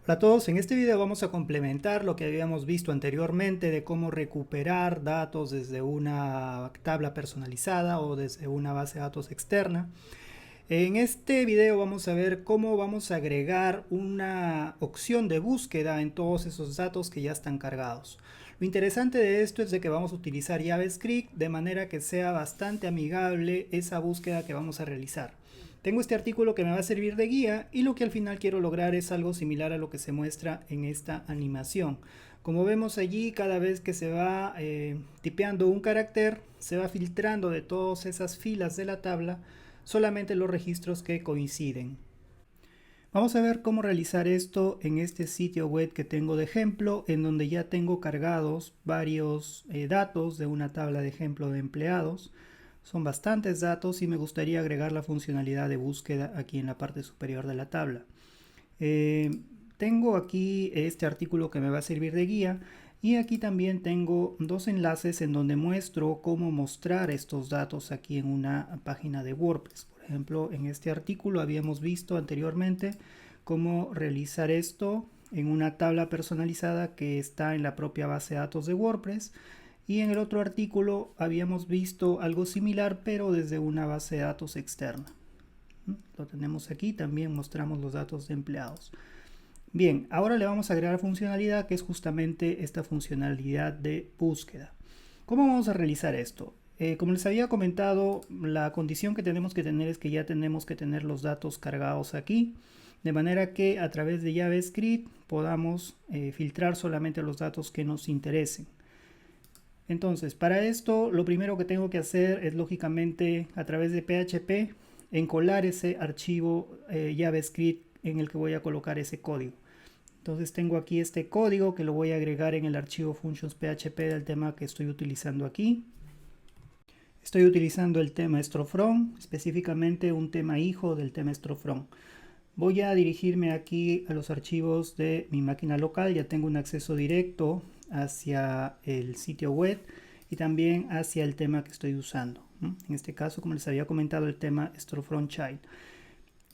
Hola a todos, en este video vamos a complementar lo que habíamos visto anteriormente de cómo recuperar datos desde una tabla personalizada o desde una base de datos externa. En este video vamos a ver cómo vamos a agregar una opción de búsqueda en todos esos datos que ya están cargados. Lo interesante de esto es de que vamos a utilizar JavaScript de manera que sea bastante amigable esa búsqueda que vamos a realizar. Tengo este artículo que me va a servir de guía y lo que al final quiero lograr es algo similar a lo que se muestra en esta animación. Como vemos allí, cada vez que se va tipeando un carácter, se va filtrando de todas esas filas de la tabla solamente los registros que coinciden. Vamos a ver cómo realizar esto en este sitio web que tengo de ejemplo, en donde ya tengo cargados varios datos de una tabla de ejemplo de empleados. Son bastantes datos y me gustaría agregar la funcionalidad de búsqueda aquí en la parte superior de la tabla. Tengo aquí este artículo que me va a servir de guía y aquí también tengo dos enlaces en donde muestro cómo mostrar estos datos aquí en una página de WordPress. Por ejemplo, en este artículo habíamos visto anteriormente cómo realizar esto en una tabla personalizada que está en la propia base de datos de WordPress. Y en el otro artículo habíamos visto algo similar, pero desde una base de datos externa. Lo tenemos aquí, también mostramos los datos de empleados. Bien, ahora le vamos a agregar funcionalidad que es justamente esta funcionalidad de búsqueda. ¿Cómo vamos a realizar esto? Como les había comentado, la condición que tenemos que tener es que ya tenemos que tener los datos cargados aquí, de manera que a través de JavaScript podamos filtrar solamente los datos que nos interesen. Entonces, para esto lo primero que tengo que hacer es lógicamente a través de PHP encolar ese archivo JavaScript en el que voy a colocar ese código. Entonces tengo aquí este código que lo voy a agregar en el archivo functions.php del tema que estoy utilizando aquí. Estoy utilizando el tema Strofrom, específicamente un tema hijo del tema Strofrom. Voy a dirigirme aquí a los archivos de mi máquina local, ya tengo un acceso directo hacia el sitio web y también hacia el tema que estoy usando. En este caso, como les había comentado, el tema Strofrom Child.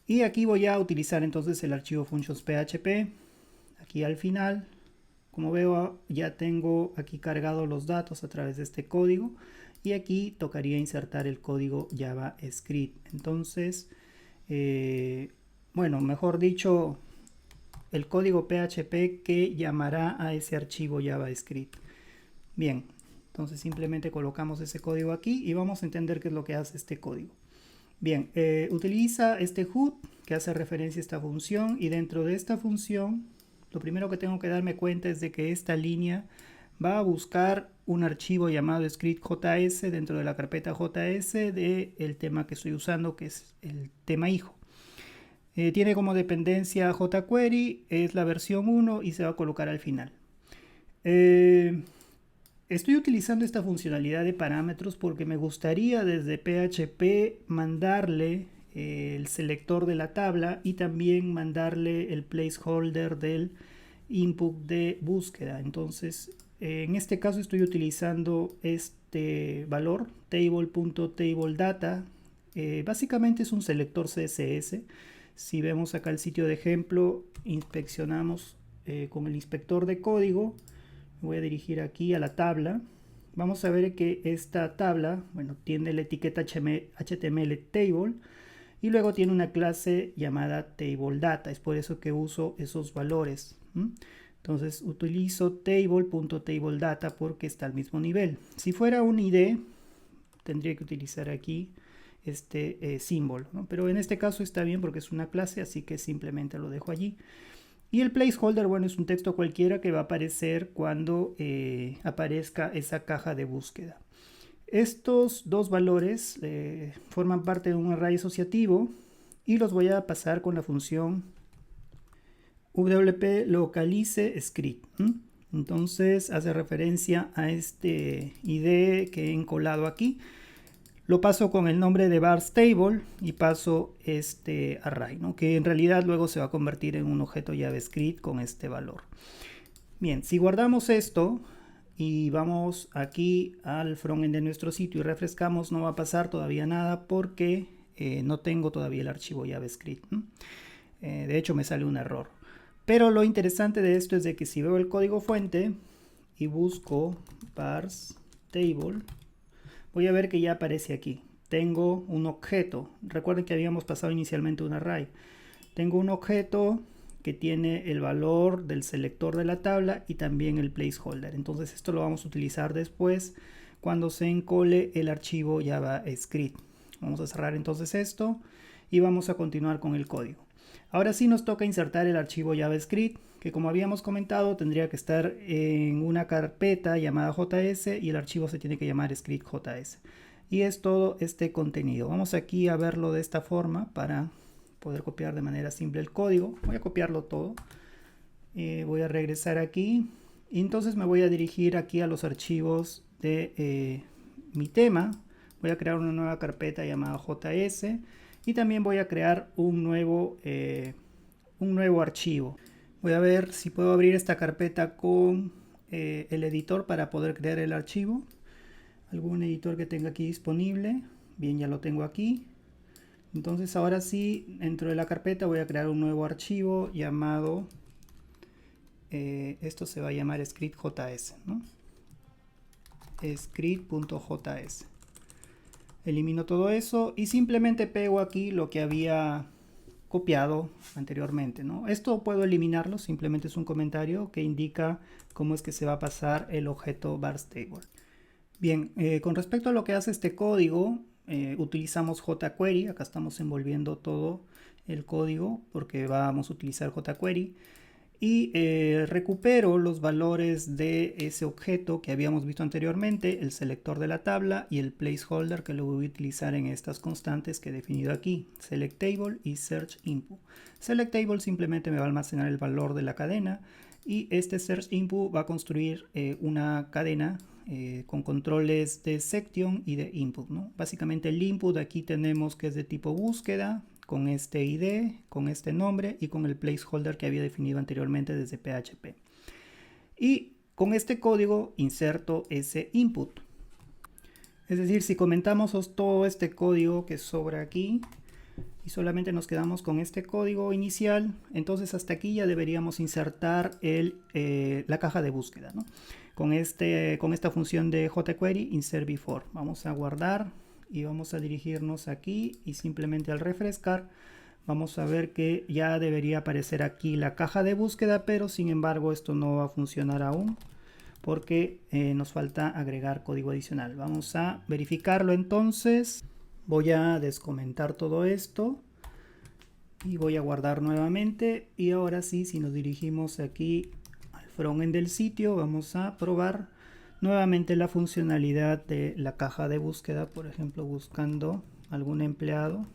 Y aquí voy a utilizar entonces el archivo functions.php. Aquí al final, como veo, ya tengo aquí cargados los datos a través de este código y aquí tocaría insertar el código JavaScript. Entonces, bueno, mejor dicho, el código PHP que llamará a ese archivo JavaScript. Bien, entonces simplemente colocamos ese código aquí y vamos a entender qué es lo que hace este código. Bien, utiliza este HOOD que hace referencia a esta función y dentro de esta función lo primero que tengo que darme cuenta es de que esta línea va a buscar un archivo llamado script.js dentro de la carpeta JS del tema que estoy usando, que es el tema hijo. Tiene como dependencia jQuery, es la versión 1 y se va a colocar al final. Estoy utilizando esta funcionalidad de parámetros porque me gustaría desde PHP mandarle el selector de la tabla y también mandarle el placeholder del input de búsqueda. Entonces, en este caso estoy utilizando este valor, table.tabledata. Básicamente es un selector CSS. Si vemos acá el sitio de ejemplo, inspeccionamos con el inspector de código. Me voy a dirigir aquí a la tabla. Vamos a ver que esta tabla, bueno, tiene la etiqueta HTML table y luego tiene una clase llamada TableData. Es por eso que uso esos valores. Entonces utilizo table.tabledata porque está al mismo nivel. Si fuera un ID, tendría que utilizar aquí este símbolo, ¿no? Pero en este caso está bien porque es una clase, así que simplemente lo dejo allí. Y el placeholder, bueno, es un texto cualquiera que va a aparecer cuando aparezca esa caja de búsqueda. Estos dos valores forman parte de un array asociativo y los voy a pasar con la función wp localize script. Entonces hace referencia a este ID que he encolado aquí. Lo paso con el nombre de vars table y paso este array, ¿no? Que en realidad luego se va a convertir en un objeto JavaScript con este valor. Bien, si guardamos esto y vamos aquí al frontend de nuestro sitio y refrescamos, no va a pasar todavía nada porque no tengo todavía el archivo JavaScript. De hecho me sale un error. Pero lo interesante de esto es de que si veo el código fuente y busco parse table, voy a ver que ya aparece aquí. Tengo un objeto. Recuerden que habíamos pasado inicialmente un array. Tengo un objeto que tiene el valor del selector de la tabla y también el placeholder. Entonces esto lo vamos a utilizar después cuando se encole el archivo JavaScript. Vamos a cerrar entonces esto y vamos a continuar con el código. Ahora sí nos toca insertar el archivo JavaScript, que como habíamos comentado tendría que estar en una carpeta llamada JS y el archivo se tiene que llamar script.js. Y es todo este contenido. Vamos aquí a verlo de esta forma para poder copiar de manera simple el código. Voy a copiarlo todo. Voy a regresar aquí. Y entonces me voy a dirigir aquí a los archivos de mi tema. Voy a crear una nueva carpeta llamada JS. Y también voy a crear un nuevo archivo. Voy a ver si puedo abrir esta carpeta con el editor para poder crear el archivo. Algún editor que tenga aquí disponible. Bien, ya lo tengo aquí. Entonces ahora sí, dentro de la carpeta voy a crear un nuevo archivo llamado, esto se va a llamar script.js, ¿no? Script.js. Elimino todo eso y simplemente pego aquí lo que había copiado anteriormente, ¿no? Esto puedo eliminarlo, simplemente es un comentario que indica cómo es que se va a pasar el objeto parseTable. Bien, con respecto a lo que hace este código, utilizamos jQuery. Acá estamos envolviendo todo el código porque vamos a utilizar jQuery. Y recupero los valores de ese objeto que habíamos visto anteriormente, el selector de la tabla y el placeholder, que lo voy a utilizar en estas constantes que he definido aquí, selectTable y searchInput. selectTable simplemente me va a almacenar el valor de la cadena y este searchInput va a construir una cadena con controles de section y de input, ¿no? Básicamente el input aquí tenemos que es de tipo búsqueda, con este ID, con este nombre y con el placeholder que había definido anteriormente desde PHP. Y con este código inserto ese input. Es decir, si comentamos todo este código que sobra aquí y solamente nos quedamos con este código inicial, entonces hasta aquí ya deberíamos insertar la caja de búsqueda, ¿no? Con esta función de jQuery insert before. Vamos a guardar y vamos a dirigirnos aquí y simplemente al refrescar vamos a ver que ya debería aparecer aquí la caja de búsqueda, pero sin embargo esto no va a funcionar aún porque nos falta agregar código adicional. Vamos a verificarlo entonces. Voy a descomentar todo esto y voy a guardar nuevamente y ahora sí, si nos dirigimos aquí al frontend del sitio, vamos a probar nuevamente la funcionalidad de la caja de búsqueda, por ejemplo buscando algún empleado,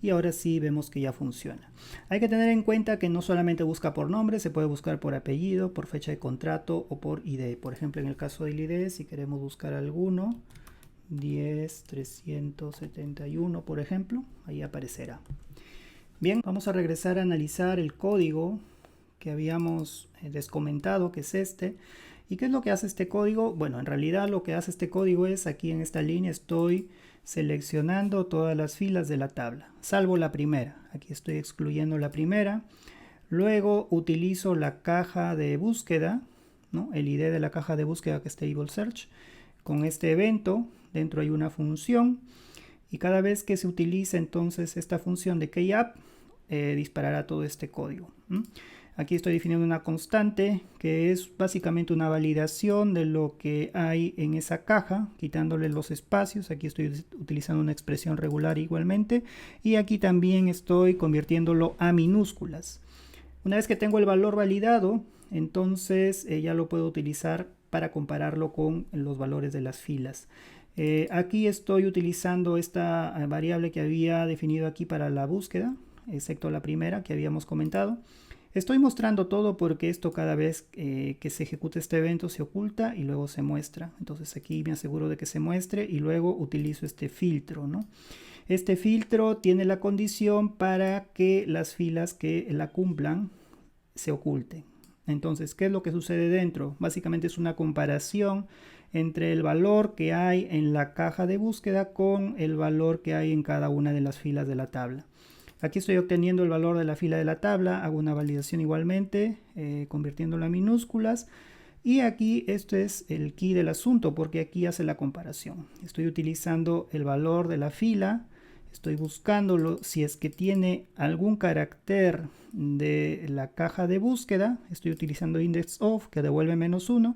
y ahora sí vemos que ya funciona. Hay que tener en cuenta que no solamente busca por nombre, se puede buscar por apellido, por fecha de contrato o por ID. Por ejemplo, en el caso del ID, si queremos buscar alguno, 10.371 por ejemplo, ahí aparecerá. Bien, vamos a regresar a analizar el código que habíamos descomentado, que es este. ¿Y qué es lo que hace este código? Bueno, en realidad lo que hace este código es, aquí en esta línea estoy seleccionando todas las filas de la tabla, salvo la primera. Aquí estoy excluyendo la primera. Luego utilizo la caja de búsqueda, ¿no? El ID de la caja de búsqueda, que es table search. Con este evento, dentro hay una función. Y cada vez que se utiliza entonces esta función de keyapp, disparará todo este código. Aquí estoy definiendo una constante que es básicamente una validación de lo que hay en esa caja, quitándole los espacios. Aquí estoy utilizando una expresión regular igualmente. Y aquí también estoy convirtiéndolo a minúsculas. Una vez que tengo el valor validado, entonces ya lo puedo utilizar para compararlo con los valores de las filas. Aquí estoy utilizando esta variable que había definido aquí para la búsqueda, excepto la primera que habíamos comentado. Estoy mostrando todo porque esto cada vez que se ejecuta este evento se oculta y luego se muestra. Entonces aquí me aseguro de que se muestre y luego utilizo este filtro, ¿no? Este filtro tiene la condición para que las filas que la cumplan se oculten. Entonces, ¿qué es lo que sucede dentro? Básicamente es una comparación entre el valor que hay en la caja de búsqueda con el valor que hay en cada una de las filas de la tabla. Aquí estoy obteniendo el valor de la fila de la tabla, hago una validación igualmente, convirtiéndolo a minúsculas. Y aquí esto es el key del asunto, porque aquí hace la comparación. Estoy utilizando el valor de la fila, estoy buscándolo si es que tiene algún carácter de la caja de búsqueda. Estoy utilizando index of, que devuelve -1.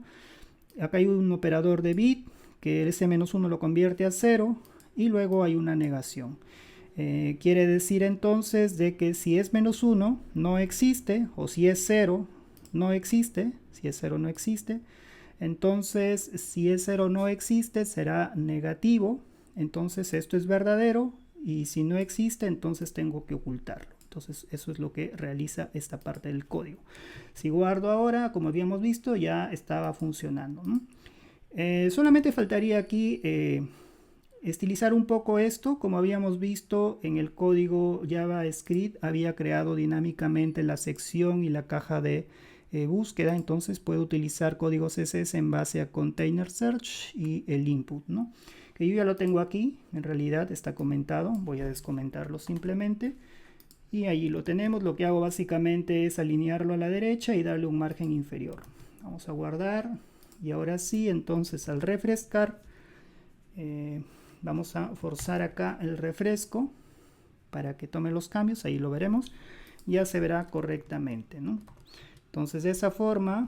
Acá hay un operador de bit, que ese -1 lo convierte a 0, y luego hay una negación. Quiere decir entonces de que si es -1 no existe, o si es 0 no existe. Si es 0 no existe. Entonces si es 0 no existe será negativo. Entonces esto es verdadero, y si no existe entonces tengo que ocultarlo. Entonces eso es lo que realiza esta parte del código. Si guardo ahora, como habíamos visto, ya estaba funcionando, ¿no? Solamente faltaría aquí estilizar un poco esto. Como habíamos visto en el código JavaScript, había creado dinámicamente la sección y la caja de búsqueda. Entonces puedo utilizar código CSS en base a container search y el input, ¿no? Que yo ya lo tengo aquí, en realidad está comentado. Voy a descomentarlo simplemente y allí lo tenemos. Lo que hago básicamente es alinearlo a la derecha y darle un margen inferior. Vamos a guardar, y ahora sí, entonces al refrescar vamos a forzar acá el refresco para que tome los cambios. Ahí lo veremos, ya se verá correctamente, ¿no? Entonces de esa forma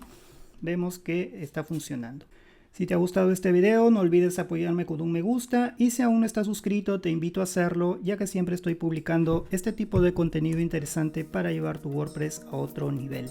vemos que está funcionando. Si te ha gustado este video, no olvides apoyarme con un me gusta, y si aún no estás suscrito te invito a hacerlo, ya que siempre estoy publicando este tipo de contenido interesante para llevar tu WordPress a otro nivel.